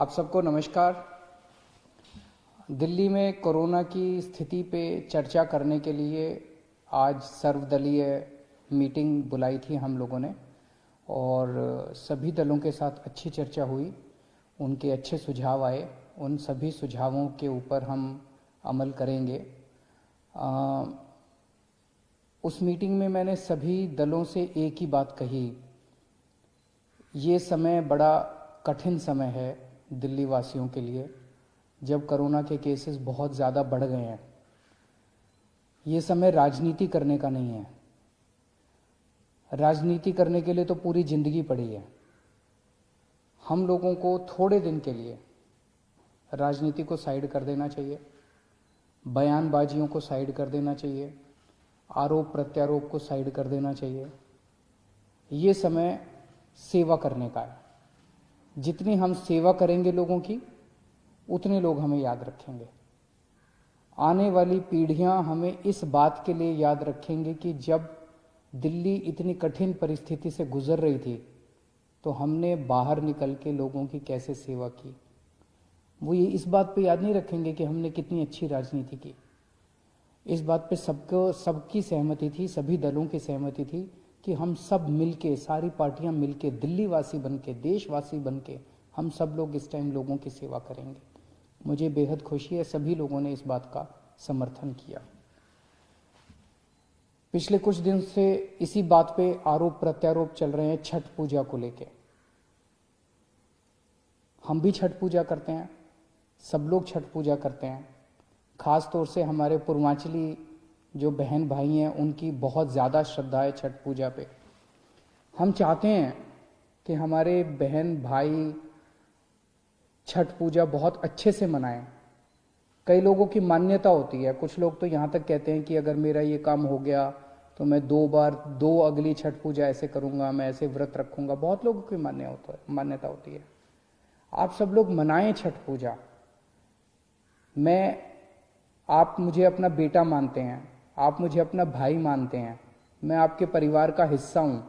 आप सबको नमस्कार। दिल्ली में कोरोना की स्थिति पे चर्चा करने के लिए आज सर्वदलीय मीटिंग बुलाई थी हम लोगों ने और सभी दलों के साथ अच्छी चर्चा हुई। उनके अच्छे सुझाव आए, उन सभी सुझावों के ऊपर हम अमल करेंगे। उस मीटिंग में मैंने सभी दलों से एक ही बात कही, ये समय बड़ा कठिन समय है दिल्ली वासियों के लिए, जब कोरोना के केसेस बहुत ज़्यादा बढ़ गए हैं। ये समय राजनीति करने का नहीं है। राजनीति करने के लिए तो पूरी जिंदगी पड़ी है। हम लोगों को थोड़े दिन के लिए राजनीति को साइड कर देना चाहिए, बयानबाजियों को साइड कर देना चाहिए, आरोप प्रत्यारोप को साइड कर देना चाहिए। ये समय सेवा करने का है। जितनी हम सेवा करेंगे लोगों की, उतने लोग हमें याद रखेंगे। आने वाली पीढ़ियां हमें इस बात के लिए याद रखेंगे कि जब दिल्ली इतनी कठिन परिस्थिति से गुजर रही थी तो हमने बाहर निकल के लोगों की कैसे सेवा की। वो ये इस बात पे याद नहीं रखेंगे कि हमने कितनी अच्छी राजनीति की। इस बात पे सबकी सहमति थी, सभी दलों की सहमति थी कि हम सब मिलके, सारी पार्टियां मिलके, दिल्ली वासी बनके, देशवासी बनके हम सब लोग इस टाइम लोगों की सेवा करेंगे। मुझे बेहद खुशी है, सभी लोगों ने इस बात का समर्थन किया। पिछले कुछ दिन से इसी बात पे आरोप प्रत्यारोप चल रहे हैं छठ पूजा को लेके। हम भी छठ पूजा करते हैं, सब लोग छठ पूजा करते हैं। खास तौर से हमारे पूर्वांचली जो बहन भाई हैं, उनकी बहुत ज़्यादा श्रद्धा है छठ पूजा पे। हम चाहते हैं कि हमारे बहन भाई छठ पूजा बहुत अच्छे से मनाएं। कई लोगों की मान्यता होती है, कुछ लोग तो यहाँ तक कहते हैं कि अगर मेरा ये काम हो गया तो मैं दो अगली छठ पूजा ऐसे करूँगा, मैं ऐसे व्रत रखूँगा। बहुत लोगों की मान्यता होती है। आप सब लोग मनाएं छठ पूजा। आप मुझे अपना बेटा मानते हैं, आप मुझे अपना भाई मानते हैं, मैं आपके परिवार का हिस्सा हूँ।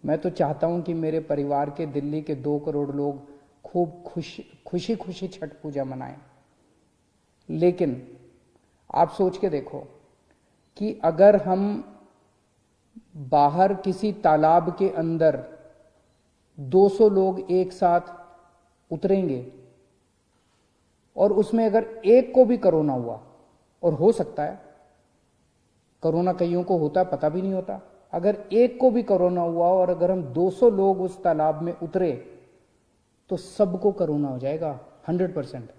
मैं तो चाहता हूँ कि मेरे परिवार के, दिल्ली के 2 करोड़ लोग खूब खुशी खुशी छठ पूजा मनाएं। लेकिन आप सोच के देखो कि अगर हम बाहर किसी तालाब के अंदर 200 लोग एक साथ उतरेंगे और उसमें अगर एक को भी कोरोना हुआ, और हो सकता है, कोरोना कईयों को होता है, पता भी नहीं होता, अगर एक को भी कोरोना हुआ और अगर हम 200 लोग उस तालाब में उतरे तो सबको कोरोना हो जाएगा 100%।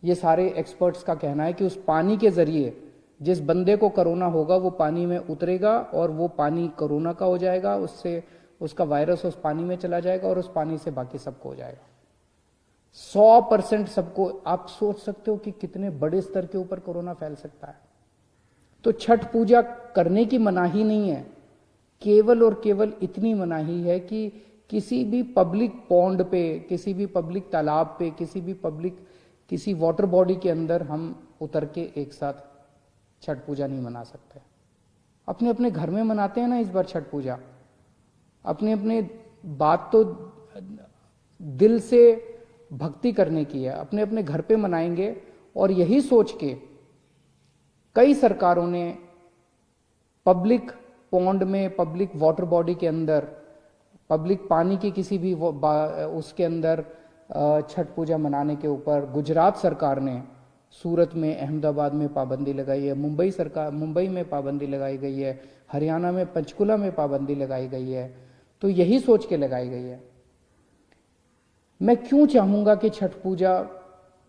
ये सारे एक्सपर्ट्स का कहना है कि उस पानी के जरिए जिस बंदे को कोरोना होगा वो पानी में उतरेगा और वो पानी कोरोना का हो जाएगा, उससे उसका वायरस उस पानी में चला जाएगा और उस पानी से बाकी सबको हो जाएगा। 100% सबको। आप सोच सकते हो कि कितने बड़े स्तर के ऊपर कोरोना फैल सकता है। तो छठ पूजा करने की मनाही नहीं है, केवल और केवल इतनी मनाही है कि किसी भी पब्लिक पॉन्ड पे, किसी भी पब्लिक तालाब पे, किसी वाटर बॉडी के अंदर हम उतर के एक साथ छठ पूजा नहीं मना सकते। अपने अपने घर में मनाते हैं ना इस बार छठ पूजा। अपने अपने बात तो दिल से भक्ति करने की है, अपने अपने घर पे मनाएंगे। और यही सोच के कई सरकारों ने पब्लिक पॉन्ड में, पब्लिक वाटर बॉडी के अंदर, पब्लिक पानी की किसी भी उसके अंदर छठ पूजा मनाने के ऊपर, गुजरात सरकार ने सूरत में, अहमदाबाद में पाबंदी लगाई है, मुंबई में पाबंदी लगाई गई है, हरियाणा में पंचकुला में पाबंदी लगाई गई है। तो यही सोच के लगाई गई है। मैं क्यों चाहूंगा कि छठ पूजा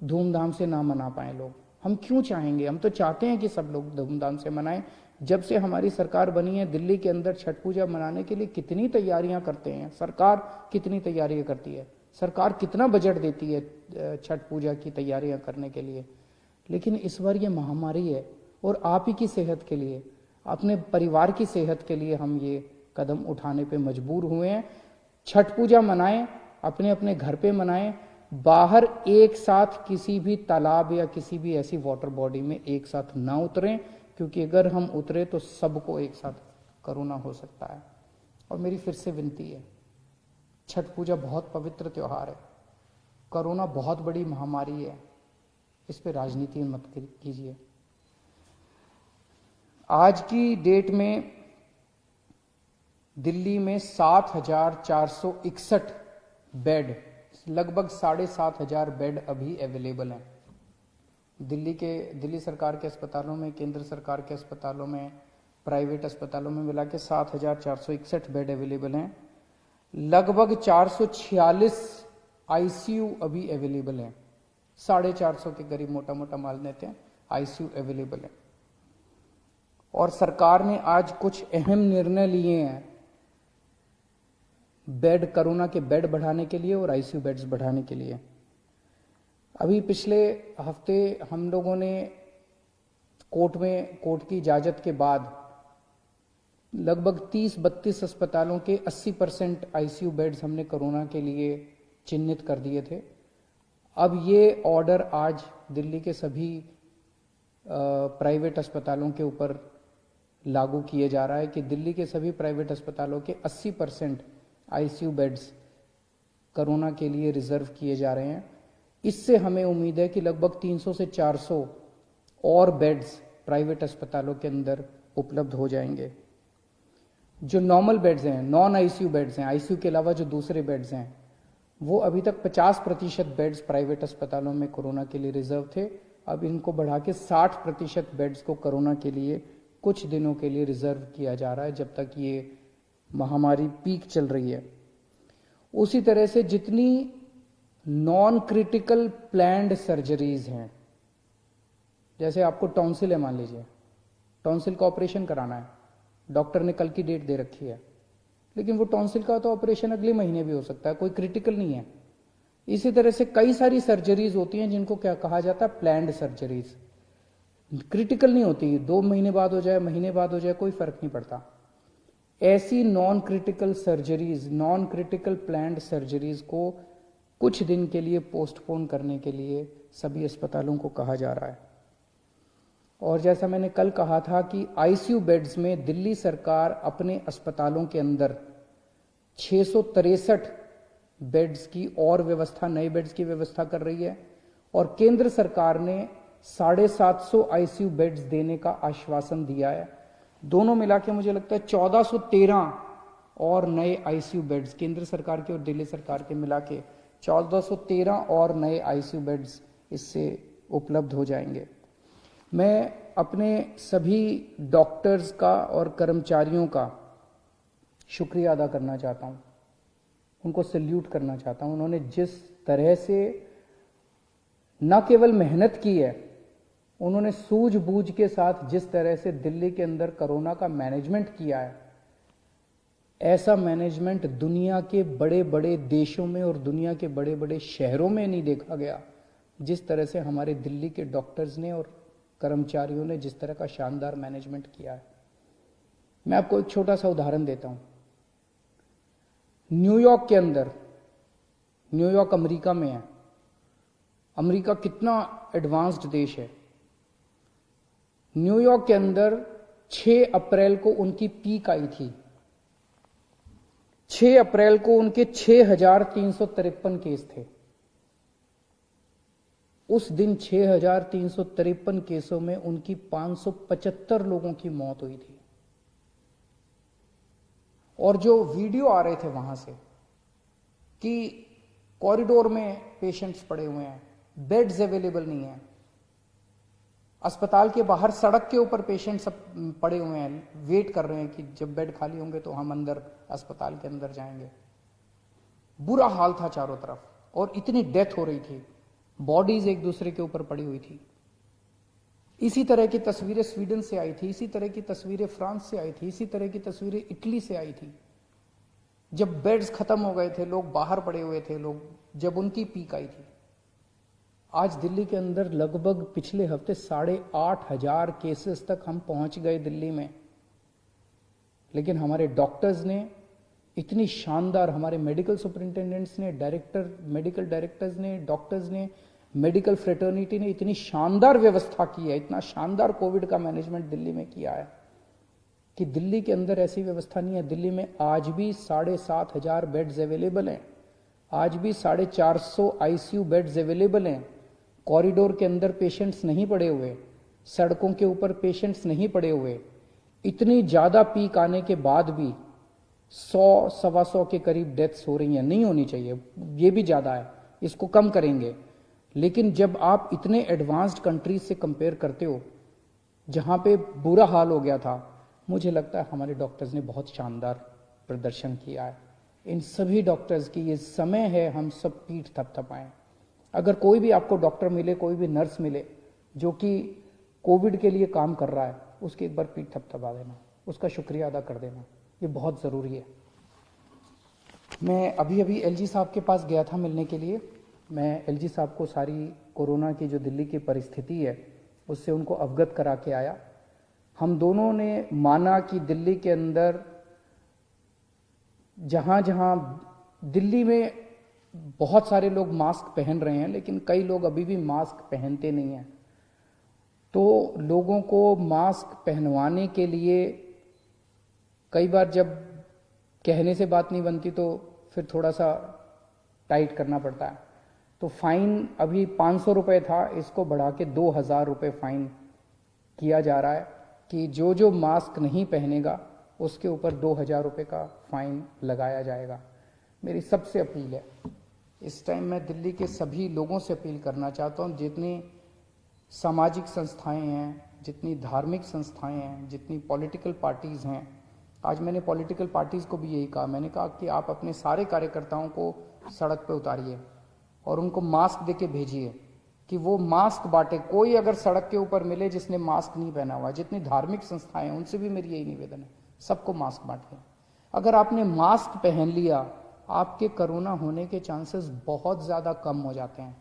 धूमधाम से ना मना पाए लोग? हम क्यों चाहेंगे? हम तो चाहते हैं कि सब लोग धूमधाम से मनाएं। जब से हमारी सरकार बनी है, दिल्ली के अंदर छठ पूजा मनाने के लिए कितनी तैयारियां करते हैं। सरकार कितनी तैयारियां करती है, सरकार कितना बजट देती है छठ पूजा की तैयारियां करने के लिए। लेकिन इस बार ये महामारी है और आप ही की सेहत के लिए, अपने परिवार की सेहत के लिए हम ये कदम उठाने पे मजबूर हुए हैं। छठ पूजा मनाएं, अपने अपने घर पे मनाएं। बाहर एक साथ किसी भी तालाब या किसी भी ऐसी वाटर बॉडी में एक साथ ना उतरें, क्योंकि अगर हम उतरे तो सबको एक साथ कोरोना हो सकता है। और मेरी फिर से विनती है, छठ पूजा बहुत पवित्र त्योहार है। कोरोना बहुत बड़ी महामारी है, इस पे राजनीति मत कीजिए। आज की डेट में दिल्ली में 7,461 बेड, लगभग 7,500 बेड अभी अवेलेबल हैं। दिल्ली सरकार के अस्पतालों में, केंद्र सरकार के अस्पतालों में, प्राइवेट अस्पतालों में मिला के 7,461 बेड अवेलेबल हैं। लगभग 446 आईसीयू अभी अवेलेबल हैं। 450 के करीब मोटा मोटा मान लेते हैं आईसीयू अवेलेबल है। और सरकार ने आज कुछ अहम निर्णय लिए हैं बेड, कोरोना के बेड बढ़ाने के लिए और आईसीयू बेड्स बढ़ाने के लिए। अभी पिछले हफ्ते हम लोगों ने कोर्ट की इजाजत के बाद लगभग 30-32 अस्पतालों के 80% आईसीयू बेड्स हमने कोरोना के लिए चिन्हित कर दिए थे। अब ये ऑर्डर आज दिल्ली के सभी प्राइवेट अस्पतालों के ऊपर लागू किए जा रहा है कि दिल्ली के सभी प्राइवेट अस्पतालों के 80% आईसीयू बेड्स कोरोना के लिए रिजर्व किए जा रहे हैं। इससे हमें उम्मीद है कि लगभग 300 से 400 और बेड्स प्राइवेट अस्पतालों के अंदर उपलब्ध हो जाएंगे। जो नॉर्मल बेड्स हैं, नॉन आईसीयू बेड्स हैं, आईसीयू के अलावा जो दूसरे बेड्स हैं, वो अभी तक 50% बेड्स प्राइवेट अस्पतालों में कोरोना के लिए रिजर्व थे। अब इनको बढ़ा के 60% बेड्स को कोरोना के लिए कुछ दिनों के लिए रिजर्व किया जा रहा है, जब तक ये महामारी पीक चल रही है। उसी तरह से जितनी नॉन क्रिटिकल प्लान्ड सर्जरीज हैं, जैसे आपको टॉन्सिल है, मान लीजिए टॉन्सिल का ऑपरेशन कराना है, डॉक्टर ने कल की डेट दे रखी है, लेकिन वो टॉन्सिल का तो ऑपरेशन अगले महीने भी हो सकता है, कोई क्रिटिकल नहीं है। इसी तरह से कई सारी सर्जरीज होती हैं जिनको क्या कहा जाता है, प्लान्ड सर्जरीज। क्रिटिकल नहीं होती, 2 महीने बाद हो जाए, महीने बाद हो जाए, कोई फर्क नहीं पड़ता। ऐसी non critical surgeries, non critical planned surgeries को कुछ दिन के लिए पोस्टपोन करने के लिए सभी अस्पतालों को कहा जा रहा है। और जैसा मैंने कल कहा था कि आईसीयू बेड्स में दिल्ली सरकार अपने अस्पतालों के अंदर 663 बेड्स की और व्यवस्था, नए बेड्स की व्यवस्था कर रही है। और केंद्र सरकार ने 750 आईसीयू बेड्स देने का आश्वासन दिया है। दोनों मिला के मुझे लगता है 1413 और नए आईसीयू बेड्स, केंद्र सरकार के और दिल्ली सरकार के मिला के 1413 और नए आईसीयू बेड्स इससे उपलब्ध हो जाएंगे। मैं अपने सभी डॉक्टर्स का और कर्मचारियों का शुक्रिया अदा करना चाहता हूं, उनको सैल्यूट करना चाहता हूं। उन्होंने जिस तरह से न केवल मेहनत की है, उन्होंने सूझबूझ के साथ जिस तरह से दिल्ली के अंदर कोरोना का मैनेजमेंट किया है, ऐसा मैनेजमेंट दुनिया के बड़े बड़े देशों में और दुनिया के बड़े बड़े शहरों में नहीं देखा गया। जिस तरह से हमारे दिल्ली के डॉक्टर्स ने और कर्मचारियों ने जिस तरह का शानदार मैनेजमेंट किया है। मैं आपको एक छोटा सा उदाहरण देता हूं। न्यूयॉर्क के अंदर, न्यूयॉर्क अमेरिका में है, अमेरिका कितना एडवांस्ड देश है। न्यूयॉर्क के अंदर 6 अप्रैल को उनकी पीक आई थी। 6 अप्रैल को उनके 6,353 केस थे। उस दिन 6,353 केसों में उनकी 575 लोगों की मौत हुई थी। और जो वीडियो आ रहे थे वहां से कि कॉरिडोर में पेशेंट्स पड़े हुए हैं, बेड्स अवेलेबल नहीं है, अस्पताल के बाहर सड़क के ऊपर पेशेंट सब पड़े हुए हैं, वेट कर रहे हैं कि जब बेड खाली होंगे तो हम अंदर अस्पताल के अंदर जाएंगे। बुरा हाल था चारों तरफ और इतनी डेथ हो रही थी, बॉडीज एक दूसरे के ऊपर पड़ी हुई थी। इसी तरह की तस्वीरें स्वीडन से आई थी, इसी तरह की तस्वीरें फ्रांस से आई थी, इसी तरह की तस्वीरें इटली से आई थी। जब बेड्स खत्म हो गए थे, लोग बाहर पड़े हुए थे, लोग जब उनकी पीक आई थी। आज दिल्ली के अंदर लगभग पिछले हफ्ते 8,500 केसेस तक हम पहुंच गए दिल्ली में। लेकिन हमारे डॉक्टर्स ने इतनी शानदार, हमारे मेडिकल सुपरिंटेंडेंट्स ने, मेडिकल डायरेक्टर्स ने, डॉक्टर्स ने, मेडिकल फ्रेटर्निटी ने इतनी शानदार व्यवस्था की है, इतना शानदार कोविड का मैनेजमेंट दिल्ली में किया है कि दिल्ली के अंदर ऐसी व्यवस्था नहीं है। दिल्ली में आज भी 7,500 बेड्स अवेलेबल हैं। आज भी 450 आईसीयू बेड्स अवेलेबल हैं। कॉरिडोर के अंदर पेशेंट्स नहीं पड़े हुए, सड़कों के ऊपर पेशेंट्स नहीं पड़े हुए। इतनी ज्यादा पीक आने के बाद भी 100-125 के करीब डेथ्स हो रही हैं। नहीं होनी चाहिए, ये भी ज्यादा है, इसको कम करेंगे। लेकिन जब आप इतने एडवांस्ड कंट्रीज से कंपेयर करते हो जहां पे बुरा हाल हो गया था, मुझे लगता है हमारे डॉक्टर्स ने बहुत शानदार प्रदर्शन किया है। इन सभी डॉक्टर्स की ये समय है हम सब पीठ थपथपाएं। अगर कोई भी आपको डॉक्टर मिले, कोई भी नर्स मिले जो कि कोविड के लिए काम कर रहा है, उसकी एक बार पीठ थपथपा देना, उसका शुक्रिया अदा कर देना, ये बहुत ज़रूरी है। मैं अभी एलजी साहब के पास गया था मिलने के लिए। मैं एलजी साहब को सारी कोरोना की जो दिल्ली की परिस्थिति है उससे उनको अवगत करा के आया। हम दोनों ने माना कि दिल्ली के अंदर जहां जहां दिल्ली में बहुत सारे लोग मास्क पहन रहे हैं, लेकिन कई लोग अभी भी मास्क पहनते नहीं हैं, तो लोगों को मास्क पहनवाने के लिए कई बार जब कहने से बात नहीं बनती तो फिर थोड़ा सा टाइट करना पड़ता है। तो फाइन अभी 500 रुपये था, इसको बढ़ा के 2000 रुपये फाइन किया जा रहा है कि जो जो मास्क नहीं पहनेगा उसके ऊपर 2000 रुपये का फाइन लगाया जाएगा। मेरी सबसे अपील है, इस टाइम मैं दिल्ली के सभी लोगों से अपील करना चाहता हूँ, जितनी सामाजिक संस्थाएं हैं, जितनी धार्मिक संस्थाएं हैं, जितनी पॉलिटिकल पार्टीज़ हैं। आज मैंने पॉलिटिकल पार्टीज़ को भी यही कहा, मैंने कहा कि आप अपने सारे कार्यकर्ताओं को सड़क पे उतारिए और उनको मास्क देके भेजिए कि वो मास्क बांटे। कोई अगर सड़क के ऊपर मिले जिसने मास्क नहीं पहना हुआ, जितनी धार्मिक संस्थाएं हैं उनसे भी मेरी यही निवेदन है, सबको मास्क बांटिए। अगर आपने मास्क पहन लिया, आपके कोरोना होने के चांसेस बहुत ज़्यादा कम हो जाते हैं।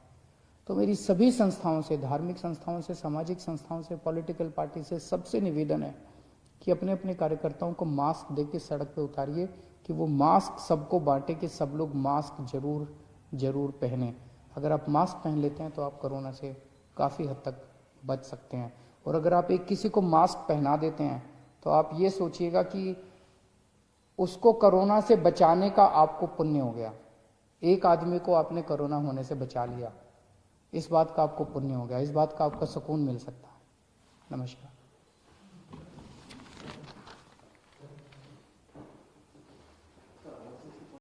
तो मेरी सभी संस्थाओं से, धार्मिक संस्थाओं से, सामाजिक संस्थाओं से, पॉलिटिकल पार्टी से सबसे निवेदन है कि अपने अपने कार्यकर्ताओं को मास्क देके सड़क पे उतारिए कि वो मास्क सबको बांटे कि सब लोग मास्क जरूर पहने। अगर आप मास्क पहन लेते हैं तो आप कोरोना से काफ़ी हद तक बच सकते हैं। और अगर आप एक किसी को मास्क पहना देते हैं तो आप ये सोचिएगा कि उसको कोरोना से बचाने का आपको पुण्य हो गया। एक आदमी को आपने कोरोना होने से बचा लिया, इस बात का आपको पुण्य हो गया, इस बात का आपको सुकून मिल सकता है। नमस्कार।